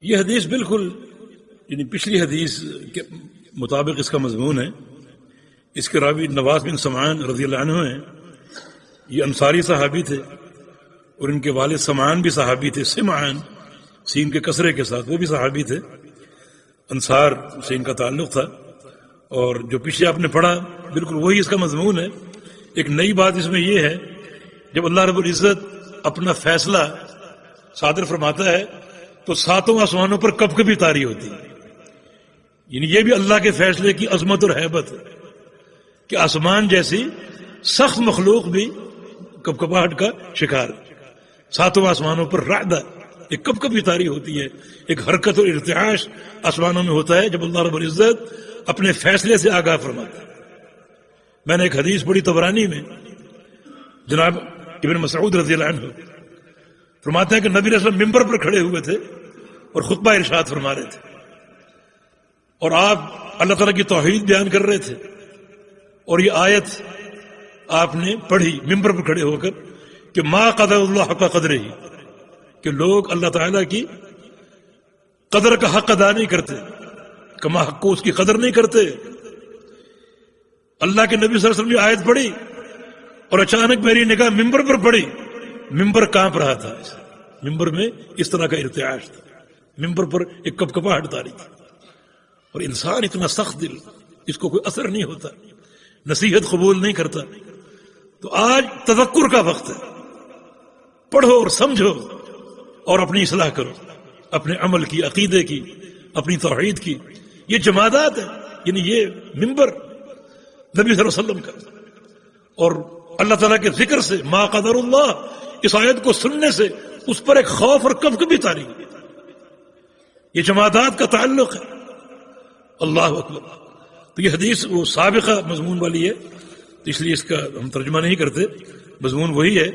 یہ حدیث بالکل یعنی پچھلی حدیث کے مطابق اس کا مضمون ہے. اس کے راوی نواس بن سمعان رضی اللہ عنہ ہیں. یہ انصاری صحابی تھے اور ان کے والد سمعان بھی صحابی تھے. سمعان سین کے کسرے کے ساتھ وہ بھی صحابی تھے. انصار سے ان کا تعلق تھا. اور جو پیچھے آپ نے پڑھا بالکل وہی اس کا مضمون ہے. ایک نئی بات اس میں یہ ہے جب اللہ رب العزت اپنا فیصلہ صادر فرماتا ہے تو ساتوں آسمانوں پر کب کبھی طاری ہوتی ہے. یعنی یہ بھی اللہ کے فیصلے کی عظمت اور ہیبت ہے کہ آسمان جیسی سخت مخلوق بھی کپکپاہٹ کا شکار ہے. ساتوں آسمانوں پر رعدہ ایک کب کبھی طاری ہوتی ہے. ایک حرکت اور ارتعاش آسمانوں میں ہوتا ہے جب اللہ رب العزت اپنے فیصلے سے آگاہ فرماتا ہے. میں نے ایک حدیث پڑھی طبرانی میں, جناب ابن مسعود رضی اللہ عنہ فرماتے ہیں کہ نبی علیہ السلام ممبر پر کھڑے ہوئے تھے اور خطبہ ارشاد فرما رہے تھے اور آپ اللہ تعالیٰ کی توحید بیان کر رہے تھے. اور یہ آیت آپ نے پڑھی ممبر پر کھڑے ہو کر کہ ما قدر اللہ حق قدرہ, کہ لوگ اللہ تعالیٰ کی قدر کا حق ادا نہیں کرتے, کما حق کو اس کی قدر نہیں کرتے. اللہ کے نبی صلی اللہ علیہ وسلم نے آیت پڑھی اور اچانک میری نگاہ ممبر پر پڑی. ممبر کانپ رہا تھا. ممبر میں اس طرح کا ارتعاش تھا. ممبر پر ایک کپکپاہٹ طاری تھی. اور انسان اتنا سخت دل, اس کو کوئی اثر نہیں ہوتا, نصیحت قبول نہیں کرتا. تو آج تذکر کا وقت ہے. پڑھو اور سمجھو اور اپنی اصلاح کرو, اپنے عمل کی, عقیدے کی, اپنی توحید کی. یہ جمادات ہے, یعنی یہ ممبر نبی صلی اللہ علیہ وسلم کا. اور اللہ تعالیٰ کے ذکر سے ما قدر اللہ, اس آیت کو سننے سے اس پر ایک خوف اور کبکبی طاری. یہ جمادات کا تعلق ہے. اللہ اکبر. تو یہ حدیث وہ سابقہ مضمون والی ہے, تو اس لیے اس کا ہم ترجمہ نہیں کرتے. مضمون وہی ہے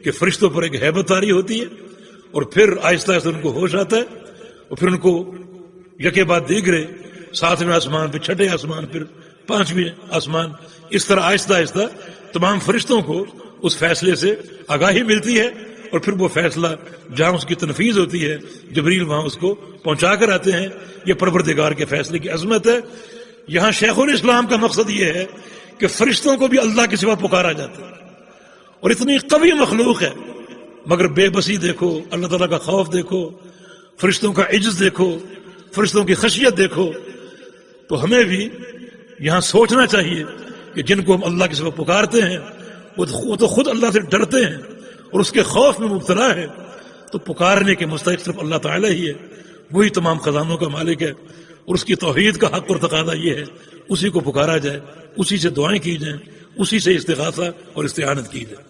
کہ فرشتوں پر ایک ہیبت طاری ہوتی ہے اور پھر آہستہ آہستہ ان کو ہوش آتا ہے اور پھر ان کو یکے بعد دیگرے, 7ویں آسمان پہ, 6ٹھے آسمان, پھر 5ویں آسمان, اس طرح آہستہ آہستہ تمام فرشتوں کو اس فیصلے سے آگاہی ملتی ہے. اور پھر وہ فیصلہ جہاں اس کی تنفیذ ہوتی ہے جبریل وہاں اس کو پہنچا کر آتے ہیں. یہ پروردگار کے فیصلے کی عظمت ہے. یہاں شیخ الاسلام کا مقصد یہ ہے کہ فرشتوں کو بھی اللہ کے سوا پکارا جاتا ہے اور اتنی قوی مخلوق ہے مگر بے بسی دیکھو, اللہ تعالیٰ کا خوف دیکھو, فرشتوں کا عجز دیکھو, فرشتوں کی خشیت دیکھو. تو ہمیں بھی یہاں سوچنا چاہیے کہ جن کو ہم اللہ کے سوا پکارتے ہیں وہ تو خود اللہ سے ڈرتے ہیں اور اس کے خوف میں مبتلا ہے. تو پکارنے کے مستحق صرف اللہ تعالیٰ ہی ہے. وہی تمام خزانوں کا مالک ہے اور اس کی توحید کا حق اور تقاضا یہ ہے اسی کو پکارا جائے, اسی سے دعائیں کی جائیں, اسی سے استغاثہ اور استعانت کی جائے.